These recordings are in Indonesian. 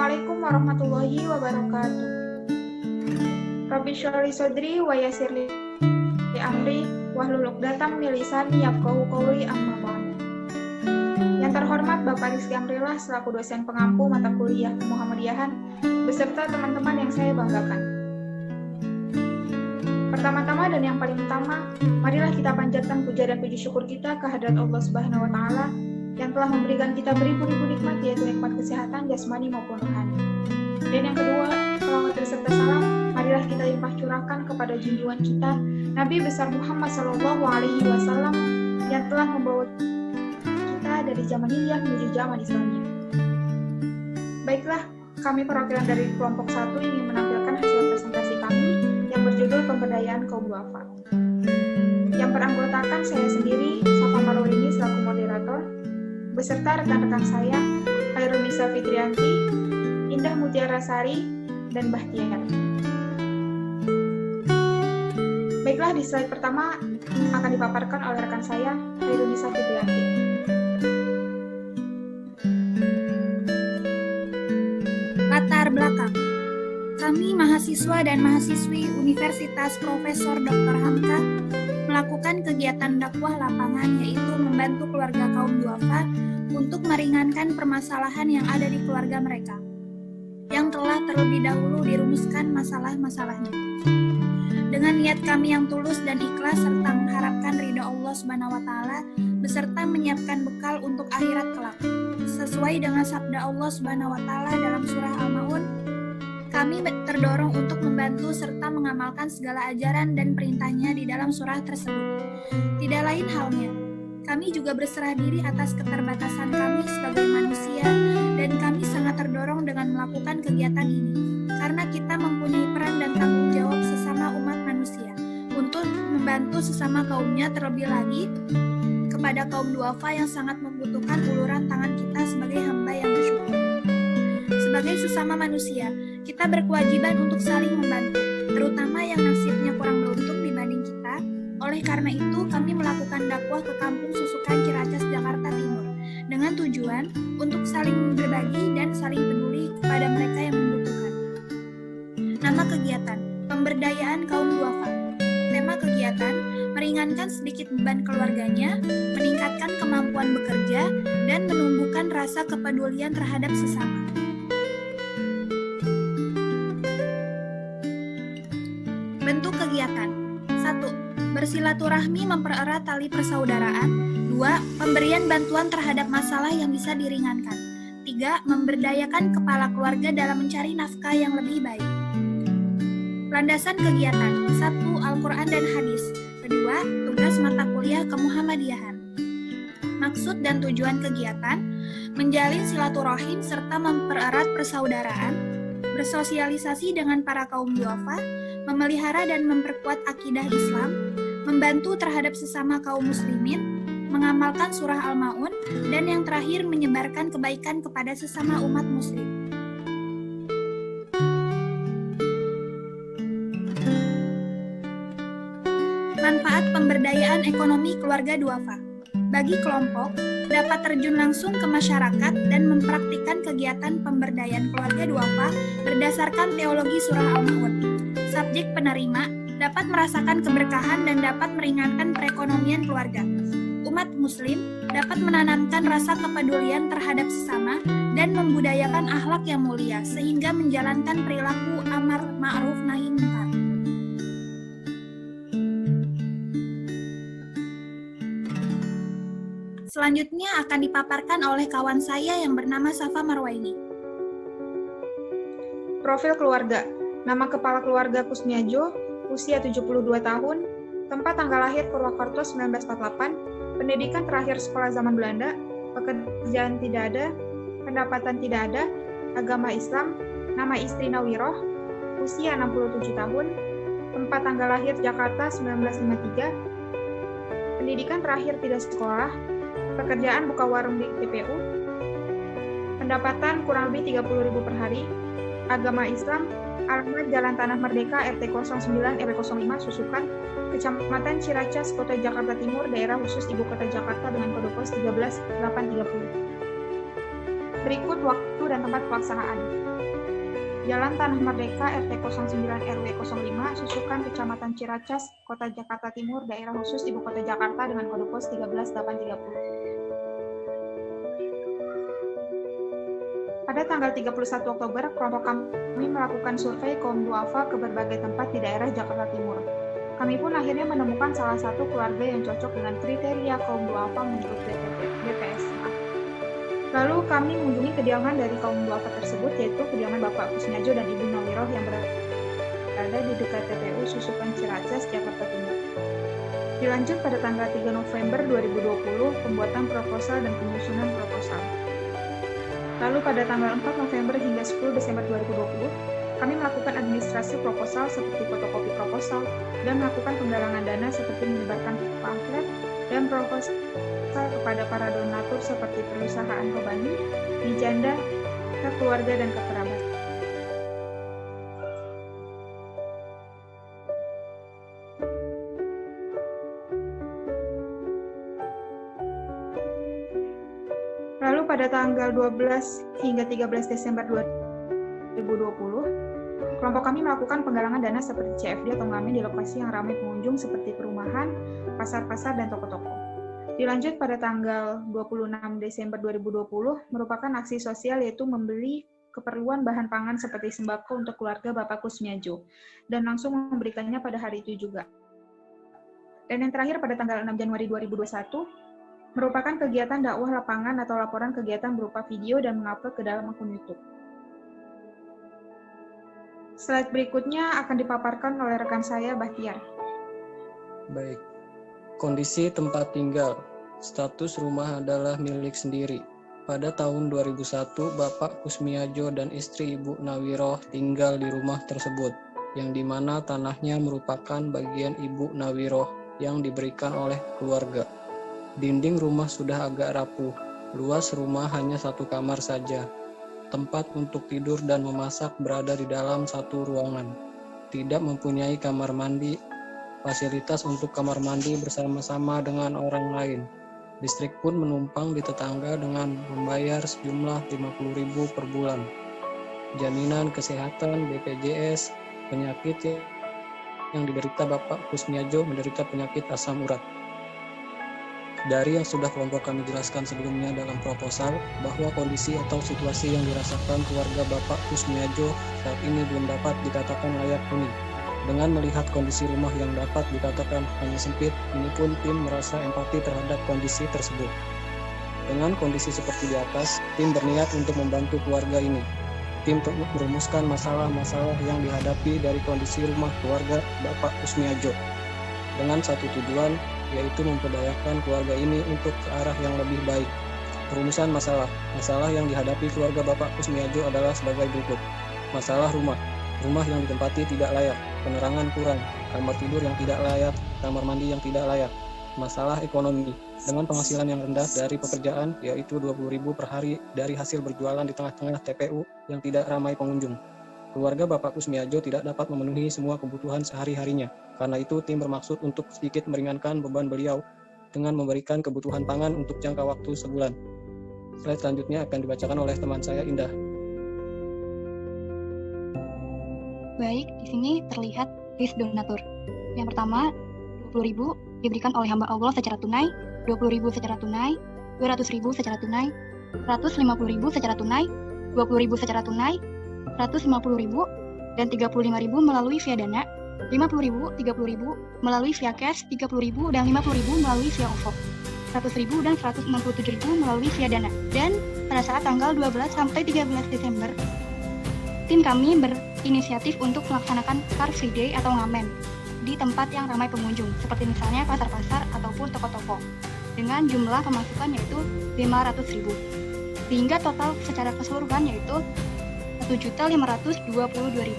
Assalamualaikum warahmatullahi wabarakatuh. Rabbi shrah li sadri wa yassir li amri wahlul 'uqdatam min lisani yafqahu qawli, amma ba'd. Yang terhormat Bapak Rizky Amrillah selaku dosen pengampu mata kuliah Muhammadiyahan beserta teman-teman yang saya banggakan. Pertama-tama dan yang paling utama, marilah kita panjatkan puja dan puji syukur kita kehadrat Allah Subhanahu wa taala yang telah memberikan kita beribu-ribu nikmat, yaitu nikmat kesehatan jasmani maupun rohani. Dan yang kedua, selawat serta salam marilah kita limpah curahkan kepada junjungan kita Nabi besar Muhammad SAW yang telah membawa kita dari zaman jahiliyah menuju zaman Islamiyah. Baiklah, kami perwakilan dari kelompok 1 ingin menampilkan hasil presentasi kami yang berjudul Pemberdayaan Kaum Duafa. Yang beranggotakan saya sendiri, Safa Marwaini selaku moderator, beserta rekan-rekan saya, Khairunisa Fitrianti, Indah Mutiara Sari, dan Bahtiar. Baiklah, di slide pertama akan dipaparkan oleh rekan saya, Khairunisa Fitrianti. Latar belakang. Kami mahasiswa dan mahasiswi Universitas Profesor Dr. Hamka melakukan kegiatan dakwah lapangan, yaitu membantu keluarga kaum duafa untuk meringankan permasalahan yang ada di keluarga mereka yang telah terlebih dahulu dirumuskan masalah-masalahnya. Dengan niat kami yang tulus dan ikhlas serta mengharapkan ridha Allah Subhanahu wa taala beserta menyiapkan bekal untuk akhirat kelak. Sesuai dengan sabda Allah Subhanahu wa taala dalam surah Al-Maun, kami terdorong untuk membantu serta mengamalkan segala ajaran dan perintahnya di dalam surah tersebut. Tidak lain halnya, kami juga berserah diri atas keterbatasan kami sebagai manusia dan kami sangat terdorong dengan melakukan kegiatan ini karena kita mempunyai peran dan tanggung jawab sesama umat manusia untuk membantu sesama kaumnya, terlebih lagi kepada kaum duafa yang sangat membutuhkan uluran tangan kita sebagai hamba yang bersyukur. Sebagai sesama manusia, kita berkewajiban untuk saling membantu, terutama yang nasibnya kurang beruntung dibanding kita. Oleh karena itu, kami melakukan dakwah ke Kampung Susukan Ciracas, Jakarta Timur, dengan tujuan untuk saling berbagi dan saling peduli kepada mereka yang membutuhkan. Nama kegiatan, Pemberdayaan Kaum Duafa. Tema kegiatan, meringankan sedikit beban keluarganya, meningkatkan kemampuan bekerja, dan menumbuhkan rasa kepedulian terhadap sesama. Bentuk kegiatan. 1. Bersilaturahmi mempererat tali persaudaraan. 2. Pemberian bantuan terhadap masalah yang bisa diringankan. 3. Memberdayakan kepala keluarga dalam mencari nafkah yang lebih baik. Landasan kegiatan. 1. Al-Quran dan Hadis. 2. Tugas mata kuliah kemuhammadiyahan. Maksud dan tujuan kegiatan, menjalin silaturahim serta mempererat persaudaraan, bersosialisasi dengan para kaum duafa, memelihara dan memperkuat akidah Islam, membantu terhadap sesama kaum muslimin, mengamalkan surah Al-Maun, dan yang terakhir menyebarkan kebaikan kepada sesama umat muslim. Manfaat pemberdayaan ekonomi keluarga duafa. Bagi kelompok, dapat terjun langsung ke masyarakat dan mempraktikkan kegiatan pemberdayaan keluarga duafa berdasarkan teologi surah Al-Maun. Subjek penerima dapat merasakan keberkahan dan dapat meringankan perekonomian keluarga. Umat muslim dapat menanamkan rasa kepedulian terhadap sesama dan membudayakan akhlak yang mulia sehingga menjalankan perilaku amar ma'ruf nahi munkar. Selanjutnya akan dipaparkan oleh kawan saya yang bernama Safa Marwaini. Profil keluarga. Nama kepala keluarga Kusmiajo, usia 72 tahun, tempat tanggal lahir Purwakarta 1948, pendidikan terakhir sekolah zaman Belanda, pekerjaan tidak ada, pendapatan tidak ada, agama Islam, nama istri Nawiroh, usia 67 tahun, tempat tanggal lahir Jakarta 1953, pendidikan terakhir tidak sekolah, pekerjaan buka warung di TPU, pendapatan kurang lebih 30.000 per hari, agama Islam, alamat Jalan Tanah Merdeka RT 09 RW 05 Susukan, Kecamatan Ciracas, Kota Jakarta Timur, daerah khusus Ibu Kota Jakarta dengan kode pos 13830. Berikut waktu dan tempat pelaksanaan. Jalan Tanah Merdeka RT 09 RW 05, Susukan, Kecamatan Ciracas, Kota Jakarta Timur, Daerah Khusus Ibu Kota Jakarta dengan kode pos 13830. Pada tanggal 31 Oktober, kelompok kami melakukan survei kaum duafa ke berbagai tempat di daerah Jakarta Timur. Kami pun akhirnya menemukan salah satu keluarga yang cocok dengan kriteria kaum duafa menurut BPSA. Lalu kami mengunjungi kediaman dari kaum duafa tersebut, yaitu kediaman Bapak Kusmiajo dan Ibu Nawiroh yang berada di dekat TPU Susukan Ciracas, Jakarta Timur. Dilanjut pada tanggal 3 November 2020, pembuatan proposal dan penyusunan proposal. Lalu pada tanggal 4 November hingga 10 Desember 2020, kami melakukan administrasi proposal seperti fotokopi proposal dan melakukan penggalangan dana seperti menyebarkan pamflet dan proposal kepada para donatur seperti perusahaan Robani, Dijanda, ke keluarga dan ke kerabat. Lalu pada tanggal 12 hingga 13 Desember 2020, kelompok kami melakukan penggalangan dana seperti CFD atau ngamen di lokasi yang ramai pengunjung seperti perumahan, pasar-pasar, dan toko-toko. Dilanjut pada tanggal 26 Desember 2020, merupakan aksi sosial yaitu membeli keperluan bahan pangan seperti sembako untuk keluarga Bapak Kusmiajo, dan langsung memberikannya pada hari itu juga. Dan yang terakhir pada tanggal 6 Januari 2021, merupakan kegiatan dakwah lapangan atau laporan kegiatan berupa video dan mengupload ke dalam akun YouTube. Slide berikutnya akan dipaparkan oleh rekan saya, Bahtiar. Baik. Kondisi tempat tinggal. Status rumah adalah milik sendiri. Pada tahun 2001, Bapak Kusmiajo dan istri Ibu Nawiroh tinggal di rumah tersebut, yang dimana tanahnya merupakan bagian Ibu Nawiroh yang diberikan oleh keluarga. Dinding rumah sudah agak rapuh. Luas rumah hanya satu kamar saja. Tempat untuk tidur dan memasak berada di dalam satu ruangan. Tidak mempunyai kamar mandi, fasilitas untuk kamar mandi bersama-sama dengan orang lain. Listrik pun menumpang di tetangga dengan membayar sejumlah 50.000 per bulan. Jaminan kesehatan, BPJS, penyakit yang diderita Bapak Kusmiajo menderita penyakit asam urat. Dari yang sudah kelompok kami jelaskan sebelumnya dalam proposal, bahwa kondisi atau situasi yang dirasakan keluarga Bapak Kusmiajo saat ini belum dapat dikatakan layak huni. Dengan melihat kondisi rumah yang dapat dikatakan hanya sempit, ini pun tim merasa empati terhadap kondisi tersebut. Dengan kondisi seperti di atas, tim berniat untuk membantu keluarga ini. Tim merumuskan masalah-masalah yang dihadapi dari kondisi rumah keluarga Bapak Kusmiajo, dengan satu tujuan, yaitu memperdayakan keluarga ini untuk ke arah yang lebih baik. Perumusan masalah. Masalah yang dihadapi keluarga Bapak Kusmiajo adalah sebagai berikut. Masalah rumah. Rumah yang ditempati tidak layak, penerangan kurang, kamar tidur yang tidak layak, kamar mandi yang tidak layak. Masalah ekonomi, dengan penghasilan yang rendah dari pekerjaan, yaitu 20.000 per hari dari hasil berjualan di tengah-tengah TPU yang tidak ramai pengunjung. Keluarga Bapak Kusmiajo tidak dapat memenuhi semua kebutuhan sehari-harinya. Karena itu, tim bermaksud untuk sedikit meringankan beban beliau dengan memberikan kebutuhan pangan untuk jangka waktu sebulan. Slide selanjutnya akan dibacakan oleh teman saya, Indah. Baik, di sini terlihat list donatur. Yang pertama, 20.000 diberikan oleh hamba Allah secara tunai, 20.000 secara tunai, 200.000 secara tunai, 150.000 secara tunai, 20.000 secara tunai, 150.000, dan 35.000 melalui via dana, 50.000, 30.000 melalui via cash, 30.000 dan 50.000 melalui via OVO, 100.000 dan 167.000 melalui via dana. Dan pada saat tanggal 12 sampai 13 Desember, tim kami berinisiatif untuk melaksanakan Car Free Day atau ngamen di tempat yang ramai pengunjung, seperti misalnya pasar-pasar ataupun toko-toko, dengan jumlah pemasukan yaitu 500.000. Sehingga total secara keseluruhan yaitu 1.522.000.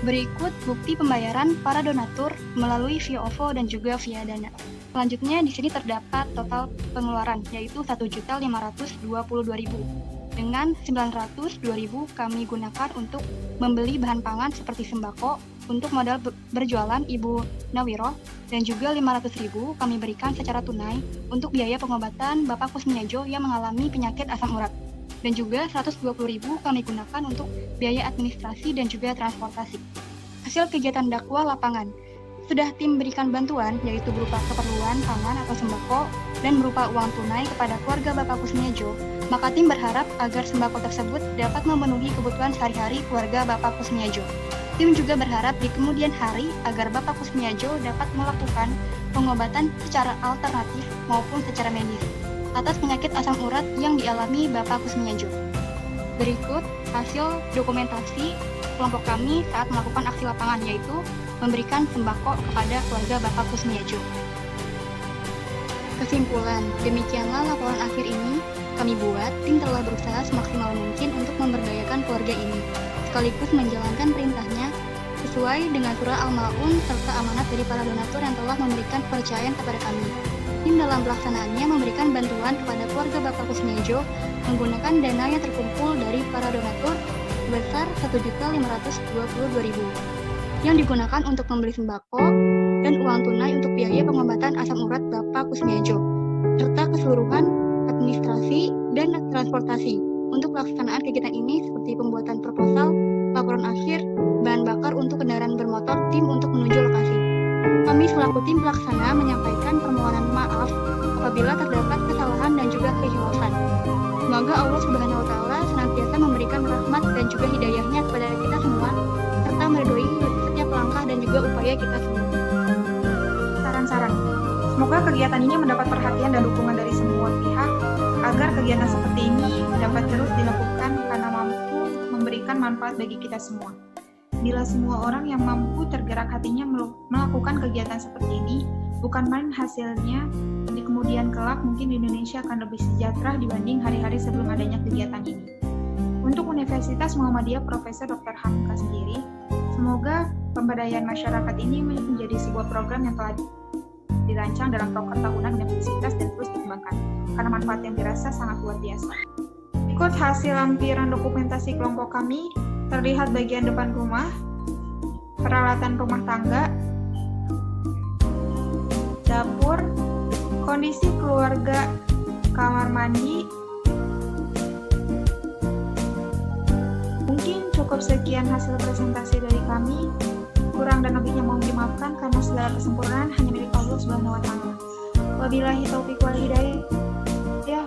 Berikut bukti pembayaran para donatur melalui via OVO dan juga via dana. Selanjutnya di sini terdapat total pengeluaran yaitu 1.522.000. Dengan 902.000 kami gunakan untuk membeli bahan pangan seperti sembako untuk modal berjualan Ibu Nawiroh, dan juga 500.000 kami berikan secara tunai untuk biaya pengobatan Bapak Kusmiajo yang mengalami penyakit asam urat. Dan juga 120.000 kami gunakan untuk biaya administrasi dan juga transportasi. Hasil kegiatan dakwah lapangan. Sudah tim berikan bantuan, yaitu berupa keperluan pangan atau sembako, dan berupa uang tunai kepada keluarga Bapak Kusmiajo, maka tim berharap agar sembako tersebut dapat memenuhi kebutuhan sehari-hari keluarga Bapak Kusmiajo. Tim juga berharap di kemudian hari agar Bapak Kusmiajo dapat melakukan pengobatan secara alternatif maupun secara medis atas penyakit asam urat yang dialami Bapak Kusmiajo. Berikut hasil dokumentasi kelompok kami saat melakukan aksi lapangan, yaitu memberikan sembako kepada keluarga Bapak Kusmiajo. Kesimpulan, demikianlah laporan akhir ini kami buat. Tim telah berusaha semaksimal mungkin untuk memberdayakan keluarga ini, sekaligus menjalankan perintahnya sesuai dengan surah Al-Ma'un serta amanat dari para donatur yang telah memberikan kepercayaan kepada kami. Tim dalam pelaksanaannya memberikan bantuan kepada keluarga Bapak Kusmiajo menggunakan dana yang terkumpul dari para donatur sebesar 1.522.000 yang digunakan untuk membeli sembako dan uang tunai untuk biaya pengobatan asam urat Bapak Kusmiajo, serta keseluruhan administrasi dan transportasi untuk pelaksanaan kegiatan ini seperti pembuatan proposal, laporan akhir, bahan bakar untuk kendaraan bermotor tim untuk menuju lokasi. Kami selaku tim pelaksana menyampaikan permohonan maaf apabila terdapat kesalahan dan juga kehilasan. Semoga Allah Subhanahu wa Ta'ala senantiasa memberikan rahmat dan juga hidayahnya kepada kita semua, serta meridhoi setiap langkah dan juga upaya kita semua. Saran-saran. Semoga kegiatan ini mendapat perhatian dan dukungan dari semua pihak agar kegiatan seperti ini dapat terus dilakukan karena mampu memberikan manfaat bagi kita semua. Bila semua orang yang mampu tergerak hatinya melakukan kegiatan seperti ini, bukan main hasilnya di kemudian kelak mungkin Indonesia akan lebih sejahtera dibanding hari-hari sebelum adanya kegiatan ini. Untuk Universitas Muhammadiyah Profesor Dr. Hamka sendiri, semoga pemberdayaan masyarakat ini menjadi sebuah program yang telah dirancang dalam proker tahunan universitas dan terus dikembangkan, karena manfaat yang dirasa sangat luar biasa. Berikut hasil lampiran dokumentasi kelompok kami, terlihat bagian depan rumah, peralatan rumah tangga, dapur, kondisi keluarga, kamar mandi. Mungkin cukup sekian hasil presentasi dari kami. Kurang dan lebihnya mohon dimaafkan karena segala kesempurnaan hanya milik Allah Subhanahu wa Ta'ala. Wabillahi taufiq wal hidayah.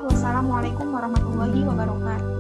Wassalamualaikum warahmatullahi wabarakatuh.